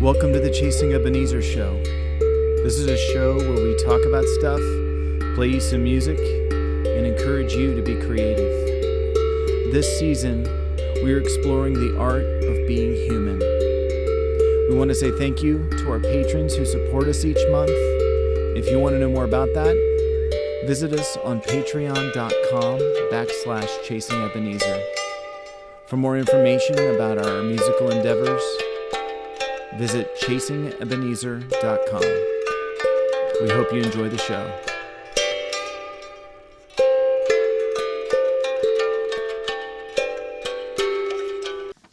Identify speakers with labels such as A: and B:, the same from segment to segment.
A: Welcome to the Chasing Ebenezer show. This is a show where we talk about stuff, play you some music, and encourage you to be creative. This season, we are exploring the art of being human. We want to say thank you to our patrons who support us each month. If you want to know more about that, visit us on patreon.com/chasingebenezer. For more information about our musical endeavors, visit chasingebenezer.com. We hope you enjoy the show.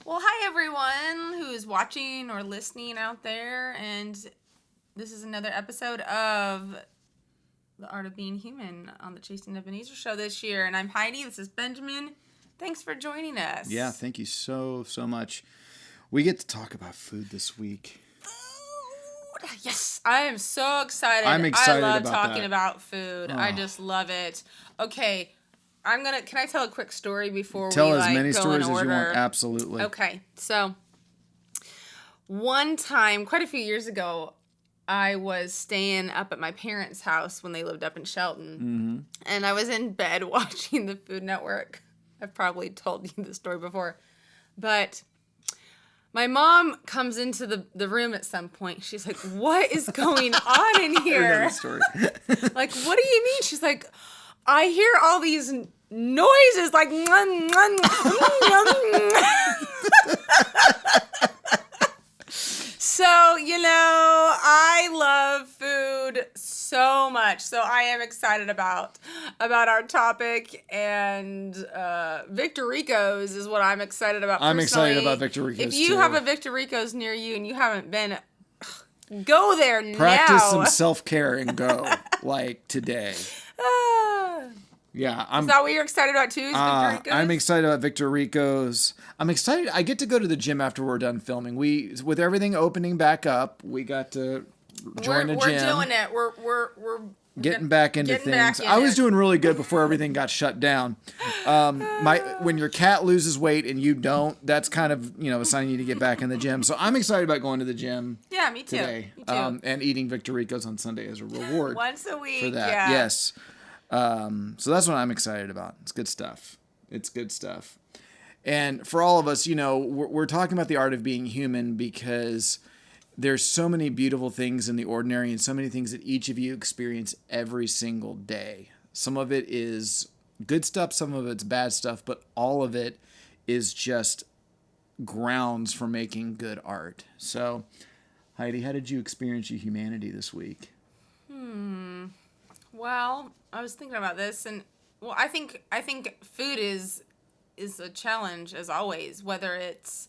B: Well, hi everyone who's watching or listening out there, and this is another episode of The Art of Being Human on the Chasing Ebenezer show this year. And I'm Heidi, this is Benjamin. Thanks for joining us.
A: Yeah, thank you so much. We get to talk about food this week.
B: Food! Yes, I am so excited.
A: I'm excited
B: I love
A: about
B: talking
A: that.
B: about food.
A: Oh.
B: I just love it. Okay, can I tell a quick story before
A: Tell
B: we
A: as many
B: go
A: stories
B: in
A: as
B: order?
A: you want. Absolutely.
B: Okay, so one time, quite a few years ago, I was staying up at my parents' house when they lived up in Shelton, and I was in bed watching the Food Network. I've probably told you this story before, but my mom comes into the room at some point. She's like, "What is going on in
A: I know
B: here?"
A: the story.
B: Like, "What do you mean?" She's like, "I hear all these noises like." So, I love food so much. So I am excited about our topic, and Victor Rico's is what I'm excited about personally.
A: I'm excited about Victor Rico's
B: If you
A: too.
B: have a Victor Rico's near you and you haven't been, go there now.
A: Practice some self-care and go, like today. Yeah,
B: Is that what you're excited about too? Is Victor Rico's?
A: I'm excited about Victor Rico's. I'm excited. I get to go to the gym after we're done filming. With everything opening back up, we got to join a gym.
B: We're doing it. We're
A: Getting back into
B: getting
A: things.
B: back in
A: I was
B: it.
A: doing really good before everything got shut down. When your cat loses weight and you don't, that's kind of a sign you need to get back in the gym. So I'm excited about going to the gym.
B: Yeah, me too.
A: Today,
B: Me too.
A: and eating Victor Rico's on Sunday as a reward.
B: Once a week.
A: For that.
B: Yeah.
A: Yes. So that's what I'm excited about. It's good stuff. And for all of us, we're talking about the art of being human because there's so many beautiful things in the ordinary and so many things that each of you experience every single day. Some of it is good stuff, some of it's bad stuff, but all of it is just grounds for making good art. So, Heidi, how did you experience your humanity this week?
B: Well, I was thinking about this, and I think food is a challenge as always. Whether it's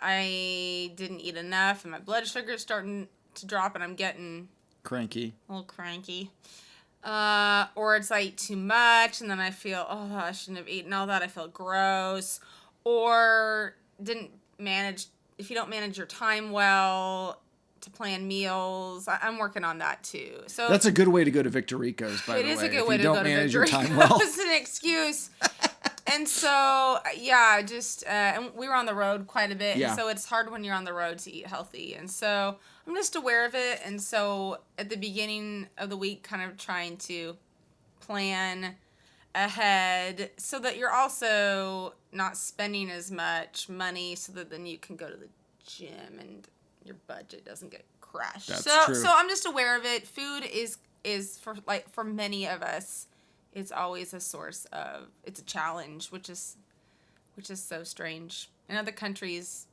B: I didn't eat enough and my blood sugar is starting to drop and I'm getting
A: Cranky.
B: a little cranky, or it's I eat too much and then I feel I shouldn't have eaten all that. I feel gross, or didn't manage. If you don't manage your time well to plan meals, I'm working on that too. So
A: That's a good way to go to Victor Rico's, by the way.
B: it is a good
A: if
B: way
A: you
B: to
A: don't
B: go to
A: manage
B: Victor
A: your time well.
B: Rico's. It's an excuse. And so, and we were on the road quite a bit.
A: Yeah.
B: And so it's hard when you're on the road to eat healthy. And so I'm just aware of it. And so at the beginning of the week, kind of trying to plan ahead so that you're also not spending as much money so that then you can go to the gym and your budget doesn't get crushed.
A: That's
B: so
A: true.
B: I'm just aware of it. Food is for many of us, it's always a source of, it's a challenge, which is so strange. In other countries,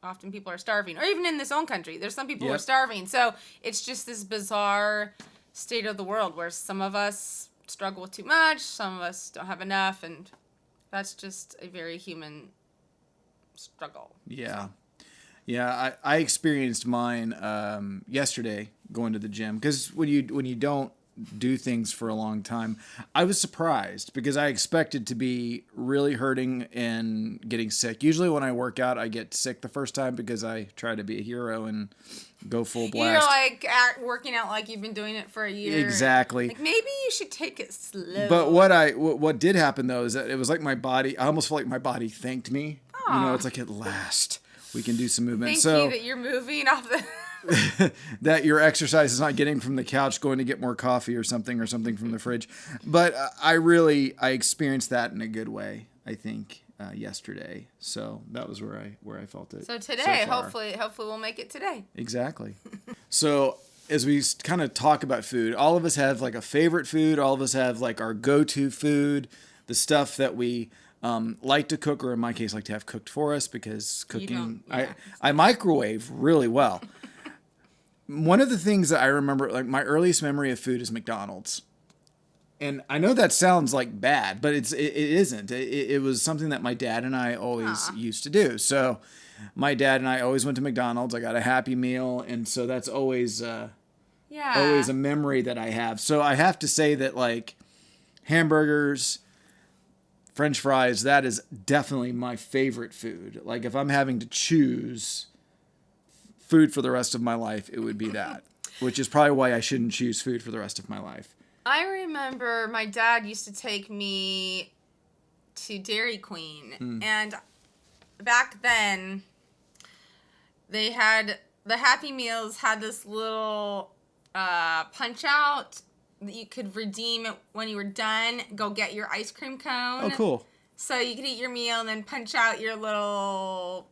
B: often people are starving, or even in this own country, there's some people who are starving. So it's just this bizarre state of the world where some of us struggle with too much, some of us don't have enough, and that's just a very human struggle.
A: Yeah. Yeah, I experienced mine yesterday going to the gym because when you don't do things for a long time, I was surprised because I expected to be really hurting and getting sick. Usually when I work out, I get sick the first time because I try to be a hero and go full blast.
B: You're like working out like you've been doing it for a year.
A: Exactly.
B: Like maybe you should take it slow.
A: But what did happen though is that it was like my body. I almost felt like my body thanked me.
B: Aw.
A: It's like at last we can do some movement.
B: Thank
A: So
B: you that you're moving off the...
A: that your exercise is not getting from the couch, going to get more coffee or something from the fridge. But I experienced that in a good way, I think, yesterday. So that was where I felt it.
B: So today,
A: so far.
B: hopefully we'll make it today.
A: Exactly. So as we kind of talk about food, all of us have like a favorite food. All of us have like our go-to food, the stuff that we like to cook, or in my case, like to have cooked for us, because cooking, I microwave really well. One of the things that I remember, like my earliest memory of food is McDonald's. And I know that sounds like bad, but it isn't. It was something that my dad and I always used to do. So my dad and I always went to McDonald's. I got a Happy Meal. And so that's always a memory that I have. So I have to say that like hamburgers, French fries, that is definitely my favorite food. Like if I'm having to choose food for the rest of my life, it would be that, which is probably why I shouldn't choose food for the rest of my life.
B: I remember my dad used to take me to Dairy Queen, and back then they had the Happy Meals had this little punch out that you could redeem it when you were done. Go get your ice cream cone.
A: Oh, cool.
B: So you could eat your meal and then punch out your little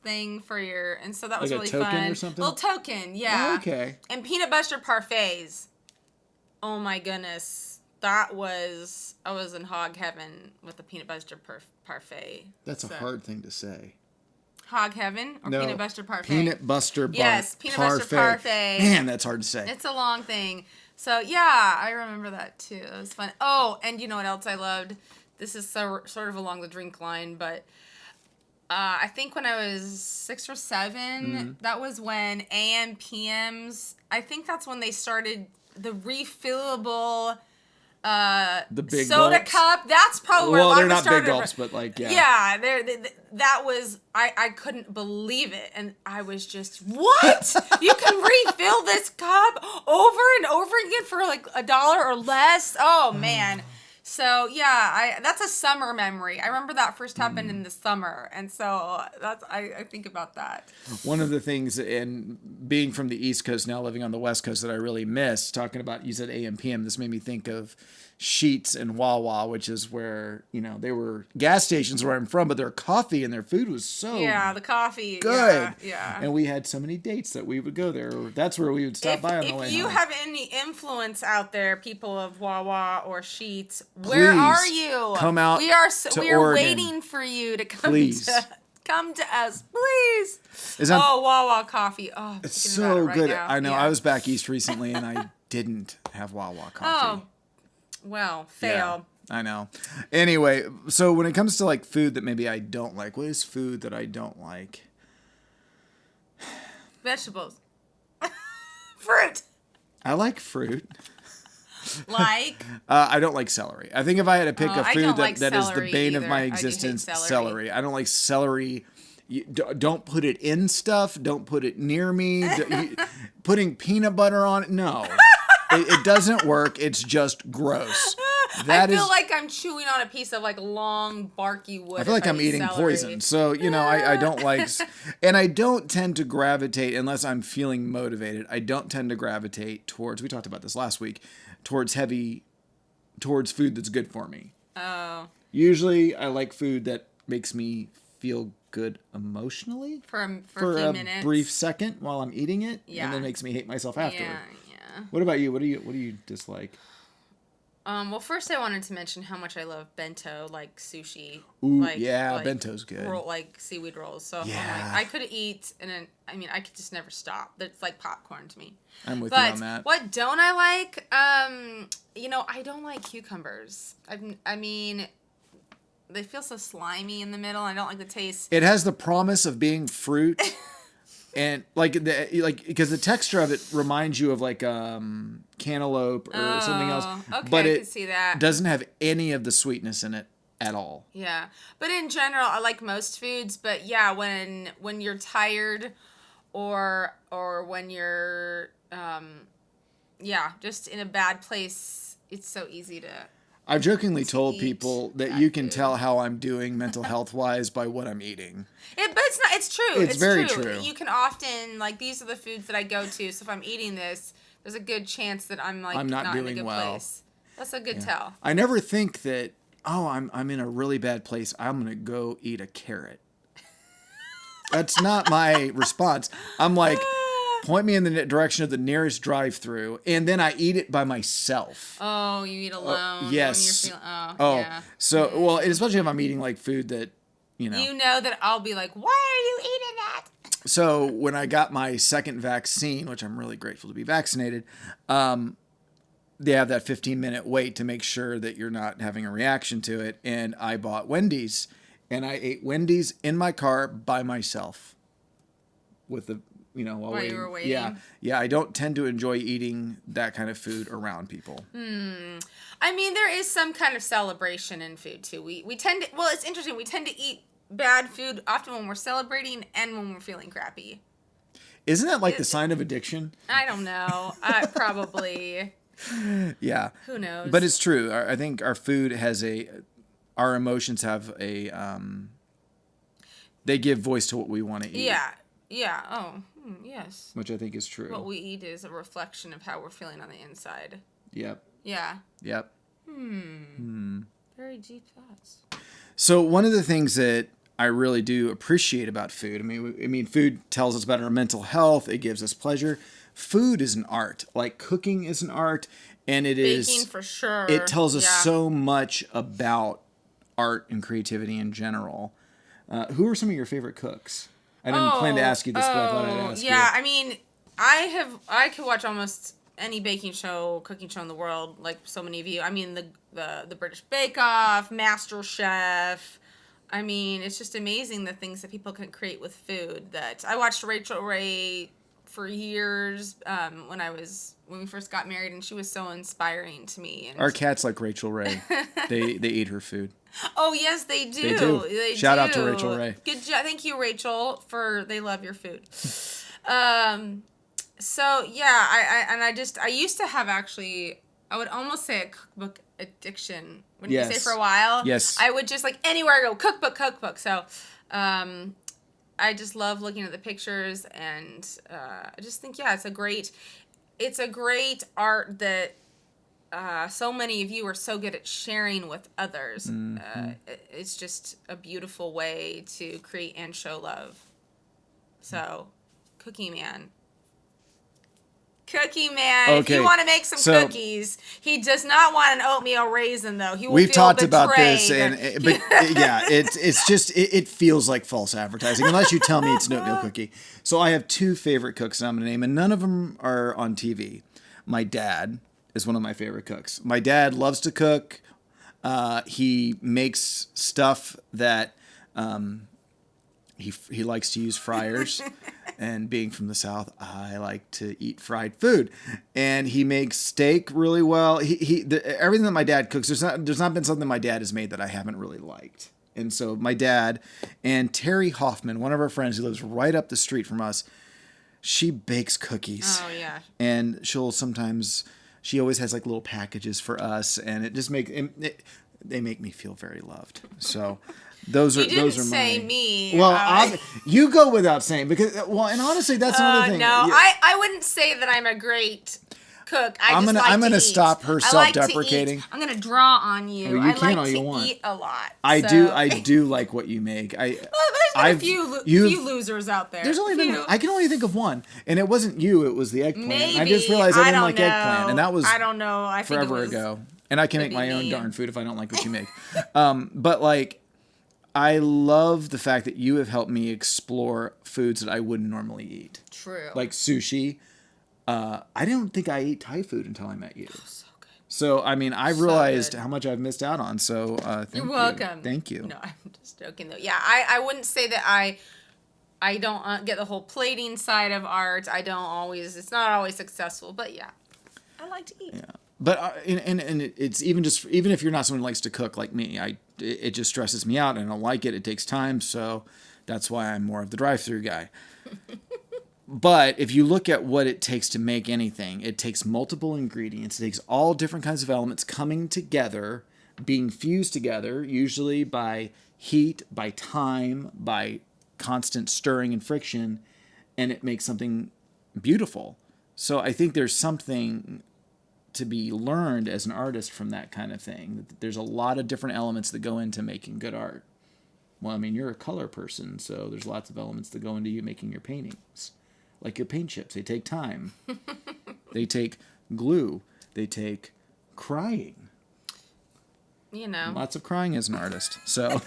B: thing for your, and so that was
A: like
B: really
A: a token
B: fun.
A: Or something?
B: Little token, yeah.
A: Oh, okay.
B: And peanut butter parfaits. Oh my goodness, I was in hog heaven with the peanut butter parfait.
A: That's a hard thing to say.
B: Hog heaven or peanut butter parfait?
A: Peanut butter
B: Yes, peanut butter parfait.
A: Man, that's hard to say.
B: It's a long thing. So yeah, I remember that too. It was fun. Oh, and you know what else I loved? This is sort of along the drink line, but I think when I was 6 or 7, that was when AM PMs. I think that's when they started the refillable
A: the big
B: soda
A: gulps?
B: Cup. That's probably where a lot
A: they're
B: of it
A: not
B: started.
A: big gulps, but like
B: Yeah, that was I couldn't believe it, and I was just, what? You can refill this cup over and over again for like $1 or less. Oh man. So yeah, that's a summer memory. I remember that first happened in the summer, and so I think about that.
A: One of the things, and being from the East Coast now, living on the West Coast, that I really miss, talking about, you said AM PM, this made me think of Sheetz and Wawa, which is where, they were gas stations where I'm from, but their coffee and their food was so
B: the coffee
A: good.
B: Yeah.
A: And we had so many dates that we would go there. That's where we would stop by on the way home.
B: If you have any influence out there, people of Wawa or Sheetz, where are you?
A: Come out. We
B: are waiting for you to come. Please. Come to us, please. Wawa coffee. Oh,
A: it's so good.
B: Now.
A: I know. Yeah. I was back east recently, and I didn't have Wawa coffee.
B: Oh, well, fail.
A: Yeah, I know. Anyway, so when it comes to like food that maybe I don't like, what is food that I don't like?
B: Vegetables. Fruit.
A: I like fruit.
B: Like?
A: I don't like celery. I think if I had to pick a food that is the bane
B: either.
A: of my existence, celery. I don't like celery. Don't put it in stuff. Don't put it near me. Putting peanut butter on it, no. It doesn't work. It's just gross.
B: I feel like I'm chewing on a piece of like long barky wood.
A: I feel like I'm eating poison. So, I don't like, and I don't tend to gravitate, unless I'm feeling motivated, I don't tend to gravitate towards, we talked about this last week, towards food that's good for me.
B: Oh.
A: Usually I like food that makes me feel good emotionally.
B: For a few minutes.
A: Brief second while I'm eating it.
B: Yeah.
A: And then makes me hate myself afterward.
B: Yeah.
A: What about you? What do you dislike?
B: Well, first I wanted to mention how much I love bento, like sushi.
A: Ooh, bento's good.
B: Like seaweed rolls. So
A: yeah.
B: I could eat, I could just never stop. It's like popcorn to me.
A: I'm with you on that.
B: What don't I like? I don't like cucumbers. They feel so slimy in the middle. I don't like the taste.
A: It has the promise of being fruit. And because the texture of it reminds you of like cantaloupe or something else,
B: okay,
A: but
B: I can see that.
A: Doesn't have any of the sweetness in it at all.
B: Yeah, but in general, I like most foods. But yeah, when you're tired, or when you're just in a bad place, it's so easy to.
A: I've jokingly
B: to
A: told
B: eat
A: people that
B: bad
A: you can
B: food.
A: tell how I'm doing mental health wise by what I'm eating.
B: But it's not. It's true.
A: It's very true.
B: You can often like these are the foods that I go to. So if I'm eating this, there's a good chance that I'm like
A: I'm not
B: in a
A: doing
B: good
A: well.
B: place. That's a good tell.
A: I never think that, oh, I'm in a really bad place. I'm going to go eat a carrot. That's not my response. I'm like, point me in the direction of the nearest drive-through, and then I eat it by myself.
B: Oh, you eat alone.
A: Yes.
B: When you're feeling,
A: Oh,
B: yeah.
A: so, well, and especially if I'm eating like food that,
B: You know that I'll be like, why are you eating that?
A: So when I got my second vaccine, which I'm really grateful to be vaccinated, they have that 15-minute wait to make sure that you're not having a reaction to it. And I bought Wendy's, and I ate Wendy's in my car by myself with the, while
B: While you were waiting.
A: Yeah. Yeah. I don't tend to enjoy eating that kind of food around people.
B: I mean, there is some kind of celebration in food too. We tend to, well, it's interesting. We tend to eat bad food often when we're celebrating and when we're feeling crappy.
A: Isn't that like the sign of addiction?
B: I don't know. Probably.
A: Yeah.
B: Who knows?
A: But it's true. I think our food has our emotions have they give voice to what we want to eat.
B: Yeah. Yeah. Oh, yes.
A: Which I think is true.
B: What we eat is a reflection of how we're feeling on the inside.
A: Yep.
B: Yeah.
A: Yep.
B: Very deep thoughts.
A: So one of the things that I really do appreciate about food, I mean, food tells us about our mental health. It gives us pleasure. Food is an art. Like cooking is an art, and
B: Baking for sure.
A: It tells us so much about art and creativity in general. Who are some of your favorite cooks? I didn't plan to ask you this, but I thought I'd ask you.
B: Yeah, I mean, I could watch almost any baking show, cooking show in the world, like so many of you. I mean, the British Bake Off, Master Chef. I mean, it's just amazing the things that people can create with food. That I watched Rachel Ray for years when we first got married, and she was so inspiring to me. And
A: our cats like Rachel Ray. They eat her food.
B: Oh yes, they do.
A: They do. Shout out to Rachel Ray.
B: Good job. Thank you, Rachel, they love your food. So yeah, I used to have I would almost say a cookbook addiction. Wouldn't you say for a while?
A: Yes.
B: I would just like anywhere I go, cookbook. So, I just love looking at the pictures, and I just think it's a great art that so many of you are so good at sharing with others.
A: Mm-hmm.
B: It's just a beautiful way to create and show love. So, Cookie Man, if you want to make some cookies, he does not want an oatmeal raisin though. He will
A: We've
B: feel
A: talked
B: betrayed.
A: about this, but yeah, it's just it feels like false advertising unless you tell me it's an oatmeal cookie. So I have two favorite cooks that I'm gonna name, and none of them are on TV. My dad is one of my favorite cooks. My dad loves to cook. He makes stuff that he likes to use fryers. And being from the South, I like to eat fried food. And he makes steak really well. Everything that my dad cooks, there's not been something my dad has made that I haven't really liked. And so my dad and Terry Hoffman, one of our friends who lives right up the street from us, she bakes cookies.
B: Oh yeah.
A: And she always has like little packages for us, and it just they make me feel very loved. So those are
B: say
A: my,
B: me.
A: Well, you go without saying and honestly, that's another thing.
B: No, I wouldn't say that I'm a great cook. I'm
A: gonna stop her self-deprecating.
B: I'm gonna draw on you.
A: Well, you
B: I
A: can
B: like
A: all
B: to
A: you want.
B: eat a lot.
A: I do like what you make.
B: There's been a few losers out there.
A: There's only been I can only think of one, and it wasn't you. It was the eggplant.
B: Maybe.
A: I just realized I didn't like eggplant, and that was
B: I don't know. I think
A: forever ago. And I can make my own darn food if I don't like what you make. But like, I love the fact that you have helped me explore foods that I wouldn't normally eat.
B: True.
A: Like sushi. I didn't think I ate Thai food until I met you.
B: Oh, so good.
A: So, I mean, I realized how much I've missed out on. So, thank you.
B: You're welcome.
A: Thank you.
B: No, I'm just joking, though. Yeah, I wouldn't say that I don't get the whole plating side of art. It's not always successful. But, yeah, I like to eat.
A: Yeah. But, and it's even if you're not someone who likes to cook like me, it just stresses me out and I don't like it. It takes time. So, that's why I'm more of the drive-through guy. But if you look at what it takes to make anything, it takes multiple ingredients. It takes all different kinds of elements coming together being fused together, usually by heat, by time, by constant stirring and friction, and it makes something beautiful. So I think there's something to be learned as an artist from that kind of thing. There's a lot of different elements that go into making good art. Well, I mean, you're a color person, so there's lots of elements that go into you making your paintings. Like your paint chips, they take time. They take glue. They take crying.
B: You know.
A: Lots of crying as an artist. So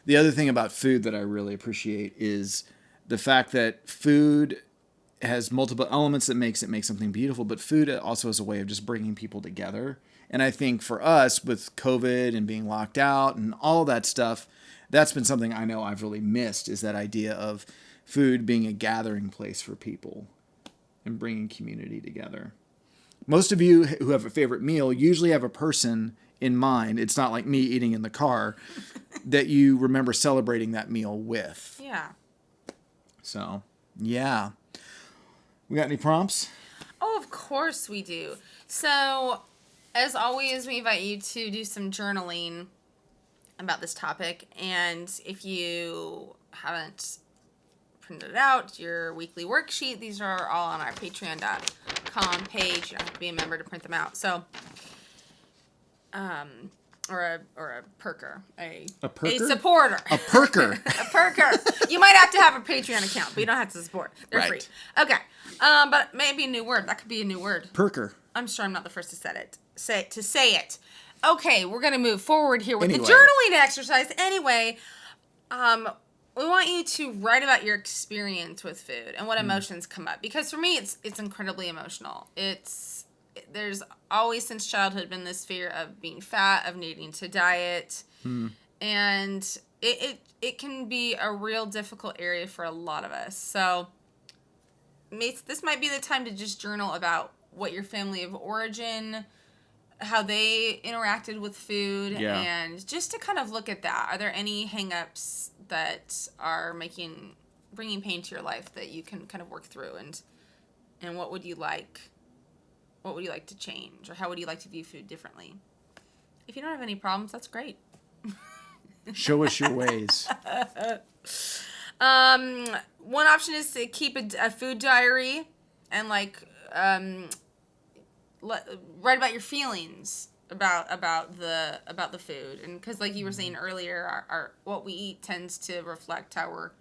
A: the other thing about food that I really appreciate is the fact that food has multiple elements that make something beautiful, but food also has a way of just bringing people together. And I think for us, with COVID and being locked out and all that stuff, that's been something I know I've really missed, is that idea of food being a gathering place for people and bringing community together. Most of you who have a favorite meal usually have a person in mind. It's not like me eating in the car that you remember celebrating that meal with.
B: Yeah.
A: So, yeah. We got any prompts?
B: Oh, of course we do. So, as always, we invite you to do some journaling about this topic. And if you haven't printed it out, your weekly worksheet, these are all on our patreon.com page. You don't have to be a member to print them out. So, or a perker. A
A: perker?
B: A supporter.
A: A perker.
B: A perker. You might have to have a Patreon account, but you don't have to support. They're
A: Right.
B: free. Okay. But maybe a new word. That could be a new word.
A: Perker.
B: I'm sure I'm not the first to say it. Okay, we're gonna move forward here with
A: Anyway.
B: the journaling exercise. Anyway, we want you to write about your experience with food and what emotions come up. Because for me, it's incredibly emotional. There's always since childhood been this fear of being fat, of needing to diet, and it can be a real difficult area for a lot of us. So this might be the time to just journal about what your family of origin, how they interacted with food, and just to kind of look at that. Are there any hang-ups that are bringing pain to your life that you can kind of work through, and what would you like to change, or how would you like to view food differently? If you don't have any problems, that's great.
A: Show us your ways.
B: One option is to keep a food diary and write about your feelings about the food, and because like you were saying earlier, our what we eat tends to reflect how we're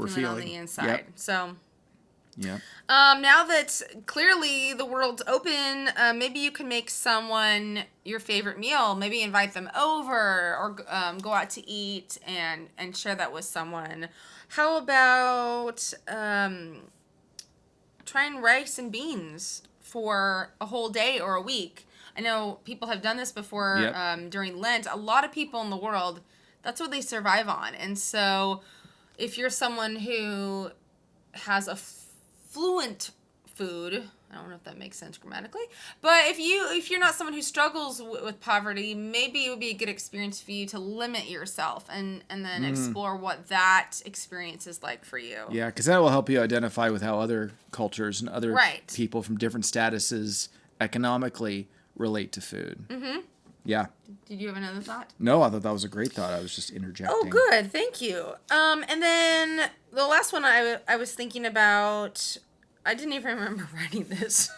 B: feeling on the inside.
A: Yep.
B: So.
A: Yeah.
B: Now that clearly the world's open, maybe you can make someone your favorite meal. Maybe invite them over, or go out to eat and share that with someone. How about trying rice and beans for a whole day or a week? I know people have done this before.
A: Yep.
B: During Lent. A lot of people in the world, that's what they survive on. And so if you're someone who has a fluent food, I don't know if that makes sense grammatically, but if you're not someone who struggles with poverty, maybe it would be a good experience for you to limit yourself and then explore what that experience is like for you.
A: Yeah, because that will help you identify with how other cultures and other
B: Right.
A: people from different statuses economically relate to food. Mm-hmm. Yeah.
B: Did you have another thought?
A: No, I thought that was a great thought. I was just interjecting.
B: Oh, good. Thank you. And then the last one I was thinking about, I didn't even remember writing this.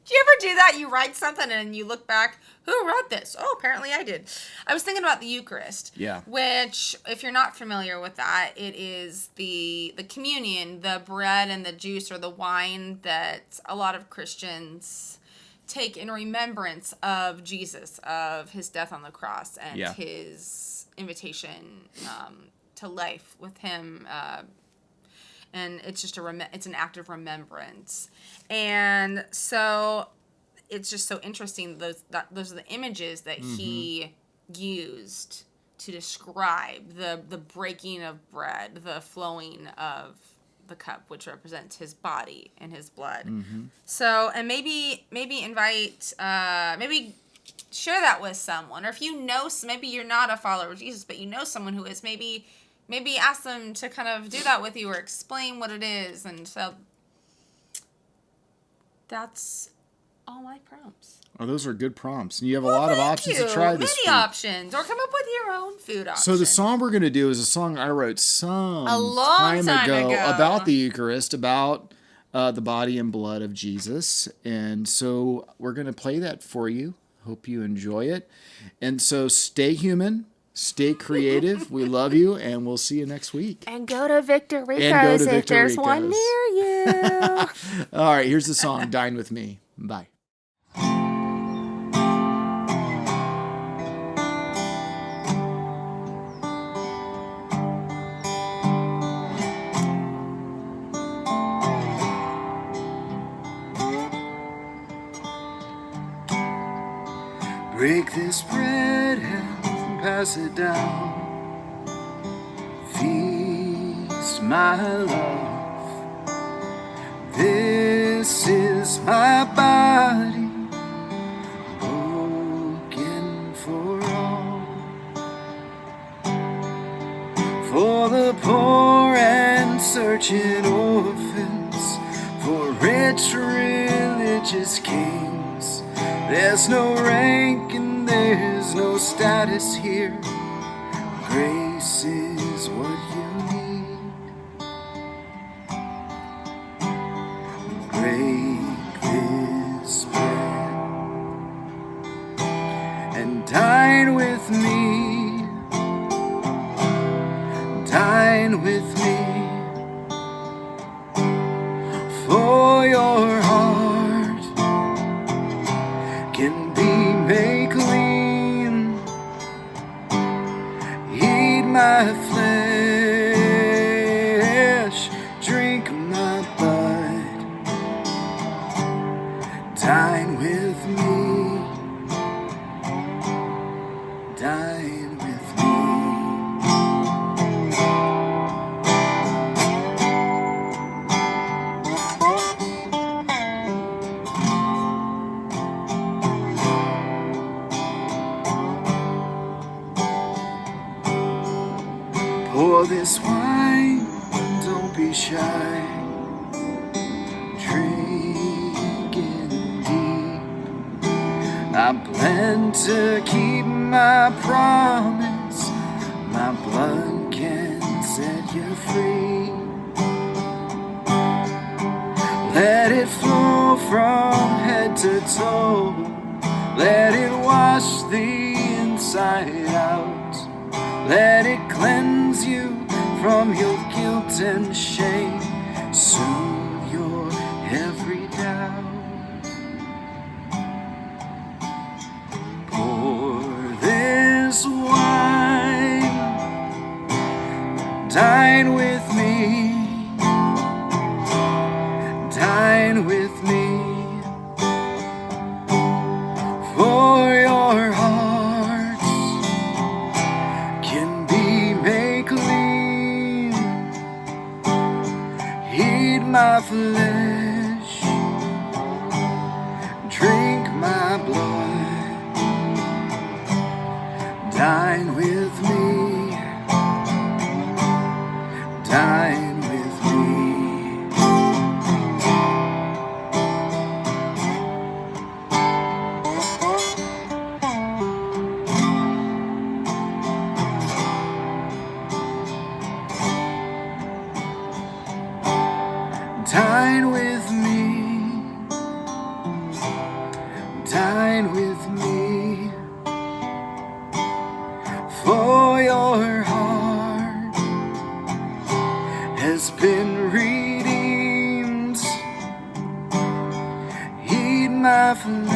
B: Do you ever do that? You write something and you look back, who wrote this? Oh, apparently I did. I was thinking about the Eucharist.
A: Yeah.
B: Which, if you're not familiar with that, it is the communion, the bread and the juice or the wine that a lot of Christians take in remembrance of Jesus, of his death on the cross, and his invitation to life with him. And it's just it's an act of remembrance. And so it's just so interesting. Those are the images that he used to describe the breaking of bread, the flowing of the cup, which represents his body and his blood. So, and maybe invite, maybe share that with someone, or if you know, maybe you're not a follower of Jesus, but you know someone who is, maybe ask them to kind of do that with you, or explain what it is. And so that's all my prompts.
A: Oh, those are good prompts. And you have a lot of options to try this
B: Many
A: week.
B: options. Or come up with your own food options.
A: So the song we're going to do is a song I wrote
B: a long time ago
A: about the Eucharist, about the body and blood of Jesus. And so we're going to play that for you. Hope you enjoy it. And so stay human, stay creative. We love you, and we'll see you next week.
B: And go to Victor Rico's if there's one near you.
A: All right, here's the song, Dine With Me. Bye. Break this bread and pass it down. Feast my love. This is my body, broken for all. For the poor and searching orphans, for rich religious kings. There's no rank and there's no status here. Grace is what you need. Break this bread and dine with me. Dine with me. For your heart can be made clean. Eat my flesh, drink my blood. Dine with me. Dine with me. Pour this wine, don't be shy. Drink it deep. I plan to keep my promise. My blood can set you free. Let it flow from head to toe. Let it wash the inside out. Let it cleanse you from your guilt and shame. Soothe your every doubt. Pour this wine. Dine with me. Dine with me. For your hearts can be made clean. Eat my flesh, drink my blood. Dine with me. Dine with me. Dine with me, dine with me, for your heart has been redeemed. Eat my flesh,